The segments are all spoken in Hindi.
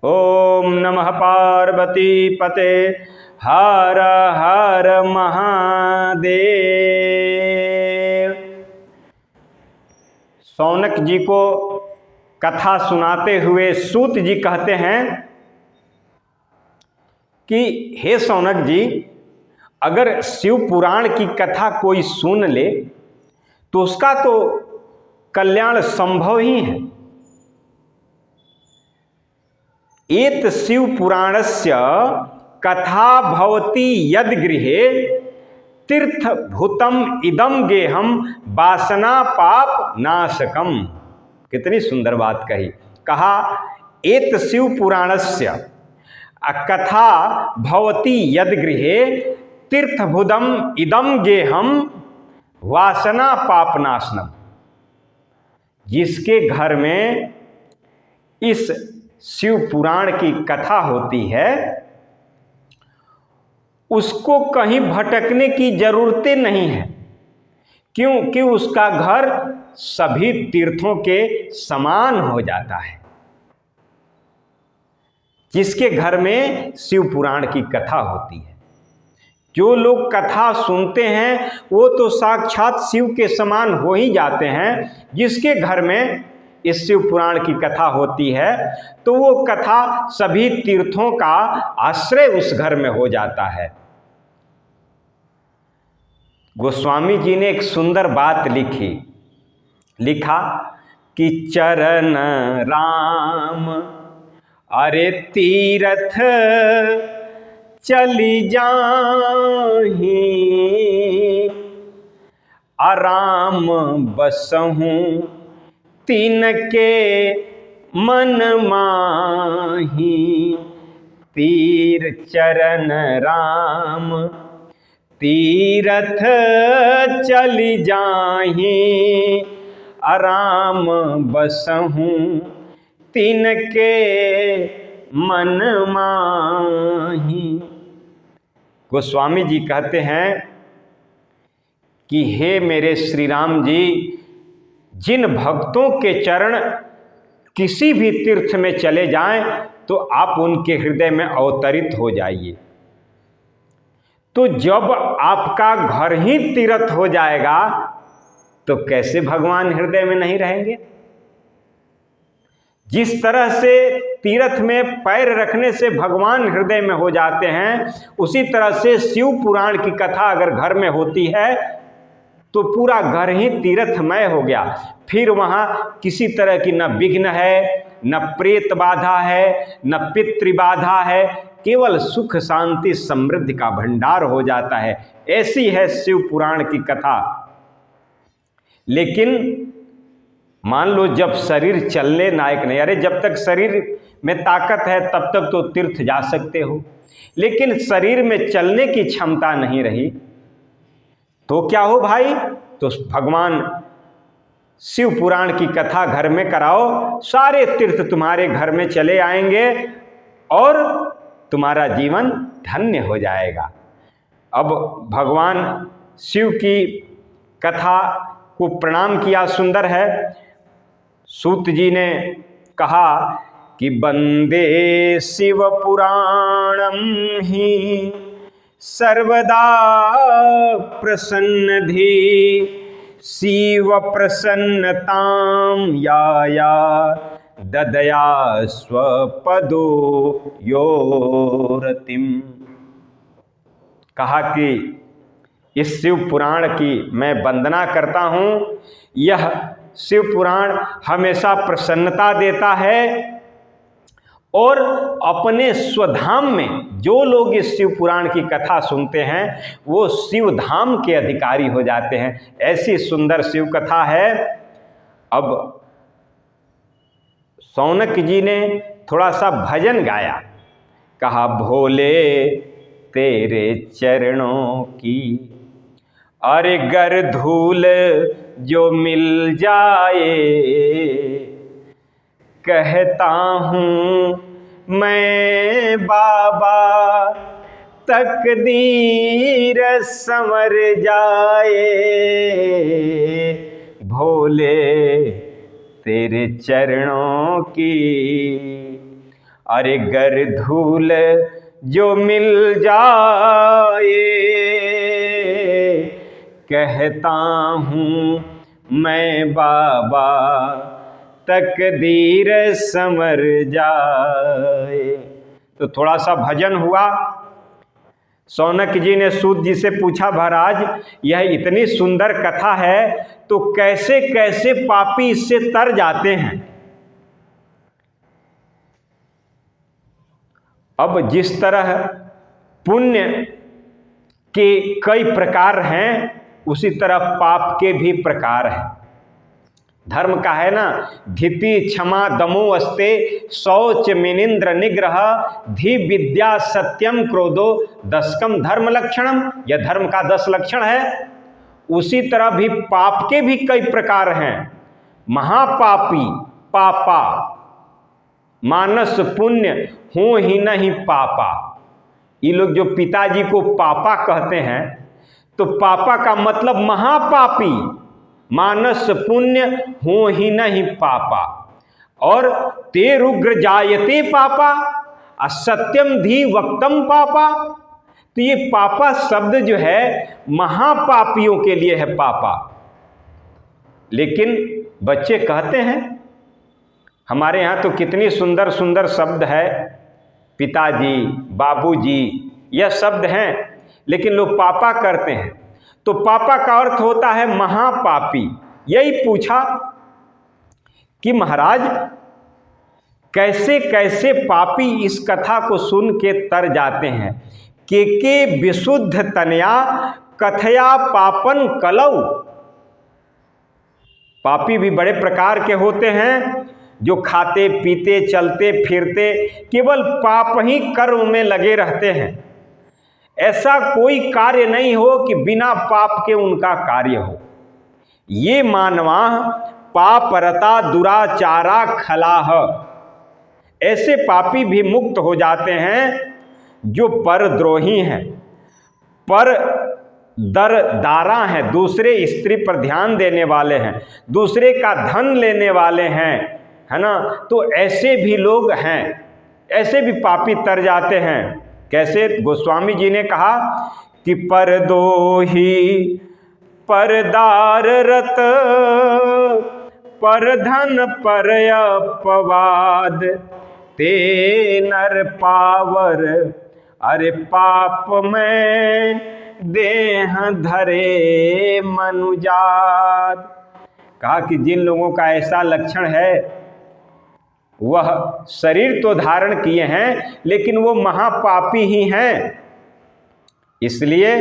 ओम नमः पार्वती पते हर हर महादेव। शौनक जी को कथा सुनाते हुए सूत जी कहते हैं कि हे शौनक जी, अगर शिव पुराण की कथा कोई सुन ले तो उसका तो कल्याण संभव ही है। एत शिव पुराणस्य कथा भवति यद गृहे तीर्थ भूतम इदम गेहम वासना पाप नाशकम। कितनी सुंदर बात कही। कहा एत शिव पुराणस्य कथा भवति यद गृहे तीर्थ भूतम इदम गेहम वासना पाप नाशनम। जिसके घर में इस शिव पुराण की कथा होती है उसको कहीं भटकने की जरूरतें नहीं है, क्योंकि उसका घर सभी तीर्थों के समान हो जाता है। जिसके घर में शिव पुराण की कथा होती है, जो लोग कथा सुनते हैं वो तो साक्षात शिव के समान हो ही जाते हैं। जिसके घर में इस शिव पुराण की कथा होती है तो वो कथा सभी तीर्थों का आश्रय उस घर में हो जाता है। गोस्वामी जी ने एक सुंदर बात लिखा कि चरण राम अरे तीरथ चली जाही, आराम बसहूँ तिनके मन माही। तीर चरण राम तीरथ चली जाही, आराम बसहूँ तिनके मन माही। गोस्वामी जी कहते हैं कि हे मेरे श्री राम जी, जिन भक्तों के चरण किसी भी तीर्थ में चले जाएं तो आप उनके हृदय में अवतरित हो जाइए। तो जब आपका घर ही तीर्थ हो जाएगा तो कैसे भगवान हृदय में नहीं रहेंगे। जिस तरह से तीर्थ में पैर रखने से भगवान हृदय में हो जाते हैं, उसी तरह से शिव पुराण की कथा अगर घर में होती है तो पूरा घर ही तीर्थमय हो गया। फिर वहाँ किसी तरह की न विघ्न है, न प्रेत बाधा है, न पितृ बाधा है, केवल सुख शांति समृद्धि का भंडार हो जाता है। ऐसी है शिव पुराण की कथा। लेकिन मान लो जब शरीर चलने लायक नहीं, अरे जब तक शरीर में ताकत है तब तक तो तीर्थ जा सकते हो, लेकिन शरीर में चलने की क्षमता नहीं रही तो क्या हो भाई। तो भगवान शिव पुराण की कथा घर में कराओ, सारे तीर्थ तुम्हारे घर में चले आएंगे और तुम्हारा जीवन धन्य हो जाएगा। अब भगवान शिव की कथा को प्रणाम किया, सुंदर है। सूत जी ने कहा कि वंदे शिव पुराणम ही सर्वदा प्रसन्नधि, शिव प्रसन्नतां या ददया स्वपदो योरतिम। कहा कि इस शिव पुराण की मैं वंदना करता हूँ। यह शिव पुराण हमेशा प्रसन्नता देता है और अपने स्वधाम में जो लोग इस शिव पुराण की कथा सुनते हैं वो शिव धाम के अधिकारी हो जाते हैं। ऐसी सुंदर शिव कथा है। अब शौनक जी ने थोड़ा सा भजन गाया। कहा भोले तेरे चरणों की अरे गर धूल जो मिल जाए, कहता हूँ मैं बाबा तकदीर संवर जाए। भोले तेरे चरणों की अरे गर धूल जो मिल जाए, कहता हूँ मैं बाबा तकदीर संवर जाए। तो थोड़ा सा भजन हुआ। शौनक जी ने सूत जी से पूछा, महाराज यह इतनी सुंदर कथा है तो कैसे कैसे पापी इससे तर जाते हैं। अब जिस तरह पुण्य के कई प्रकार हैं उसी तरह पाप के भी प्रकार हैं। धर्म का है ना, धीति क्षमा दमो अस्ते, शौच मिनिंद्र निग्रह, धी विद्या सत्यम क्रोधो दशकम धर्म लक्षणम। यह धर्म का 10 लक्षण है। उसी तरह भी पाप के भी कई प्रकार हैं। महापापी पापा, मानस पुण्य हो ही नहीं पापा। ये लोग जो पिताजी को पापा कहते हैं तो पापा का मतलब महापापी, मानस पुण्य हो ही नहीं पापा। और ते रुग्र जायते पापा, असत्यम धी वक्तम पापा। तो ये पापा शब्द जो है महापापियों के लिए है पापा। लेकिन बच्चे कहते हैं, हमारे यहाँ तो कितनी सुंदर सुंदर शब्द है, पिताजी बाबूजी यह शब्द हैं, लेकिन लोग पापा करते हैं। तो पापा का अर्थ होता है महापापी। यही पूछा कि महाराज कैसे कैसे पापी इस कथा को सुन के तर जाते हैं। के विशुद्ध तनया कथया पापन कलौ। पापी भी बड़े प्रकार के होते हैं, जो खाते पीते चलते फिरते केवल पाप ही कर्म में लगे रहते हैं। ऐसा कोई कार्य नहीं हो कि बिना पाप के उनका कार्य हो। ये मानवा पापरता दुराचारा खलाह। ऐसे पापी भी मुक्त हो जाते हैं जो परद्रोही हैं, पर दरदारा हैं, दूसरे स्त्री पर ध्यान देने वाले हैं, दूसरे का धन लेने वाले हैं, है ना। तो ऐसे भी लोग हैं, ऐसे भी पापी तर जाते हैं। कैसे? गोस्वामी जी ने कहा कि परदोही परदार रत, पर धन पर अपवाद, ते नर पावर अरे पाप में देह धरे मनुजात। कहा कि जिन लोगों का ऐसा लक्षण है वह शरीर तो धारण किए हैं लेकिन वो महापापी ही हैं। इसलिए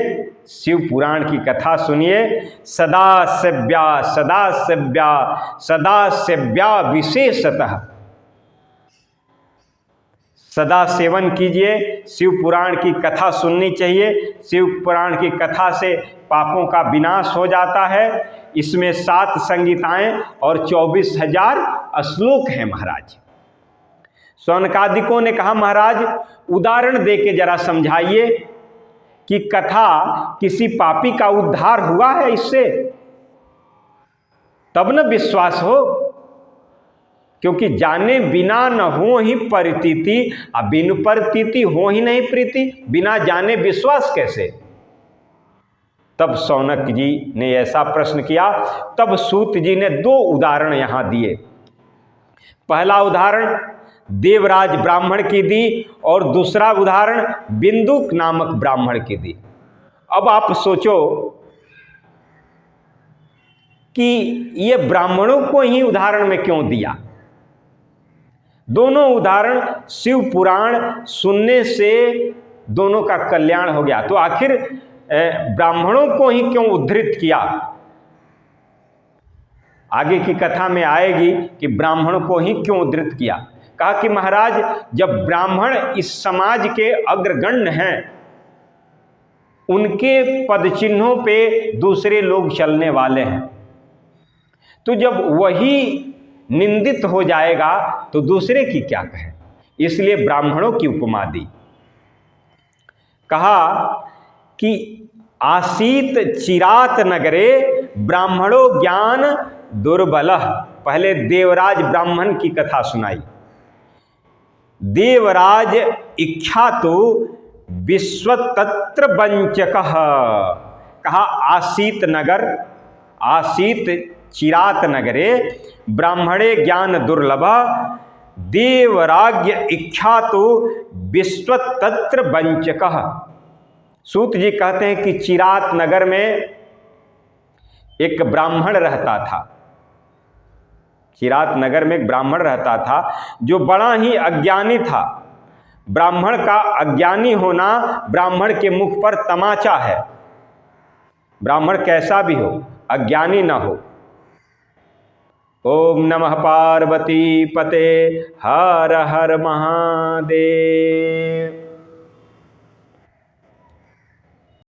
शिव पुराण की कथा सुनिए। सदा सेव्या सदा सेव्या सदा सेव्या विशेषतः। सदा सेवन कीजिए, शिव पुराण की कथा सुननी चाहिए। शिव पुराण की कथा से पापों का विनाश हो जाता है। इसमें 7 संगीताएं और 24,000 श्लोक हैं महाराज। शौनकादिकों ने कहा, महाराज उदाहरण दे के जरा समझाइए कि कथा किसी पापी का उद्धार हुआ है इससे, तब न विश्वास हो। क्योंकि जाने बिना न हो ही परितीति, अब बिनु परितीति हो ही नहीं प्रीति, बिना जाने विश्वास कैसे। तब शौनक जी ने ऐसा प्रश्न किया। तब सूत जी ने 2 उदाहरण यहां दिए। पहला उदाहरण देवराज ब्राह्मण की दी और दूसरा उदाहरण बिंदुक नामक ब्राह्मण की दी। अब आप सोचो कि ये ब्राह्मणों को ही उदाहरण में क्यों दिया। दोनों उदाहरण शिव पुराण सुनने से दोनों का कल्याण हो गया। तो आखिर ब्राह्मणों को ही क्यों उद्धृत किया। आगे की कथा में आएगी कि ब्राह्मणों को ही क्यों उद्धृत किया। कहा कि महाराज जब ब्राह्मण इस समाज के अग्रगण्य हैं, उनके पद चिन्हों पे दूसरे लोग चलने वाले हैं, तो जब वही निंदित हो जाएगा तो दूसरे की क्या कहें। इसलिए ब्राह्मणों की उपमा दी। कहा कि आसीत चिरात नगरे ब्राह्मणो ज्ञान दुर्बलः। पहले देवराज ब्राह्मण की कथा सुनाई देवराज इच्छातु विश्वतत्र वंचकः। कहा आसीत नगर, आसीत चिरात नगरे ब्राह्मणे ज्ञान दुर्लभ, देवराज्य इच्छातु विश्वतत्र वंचकः। सूत जी कहते हैं कि चिरात नगर में एक ब्राह्मण रहता था। चिरात नगर में एक ब्राह्मण रहता था जो बड़ा ही अज्ञानी था। ब्राह्मण का अज्ञानी होना ब्राह्मण के मुख पर तमाचा है। ब्राह्मण कैसा भी हो, अज्ञानी ना हो। ओम नमः पार्वती पते हर हर महादेव।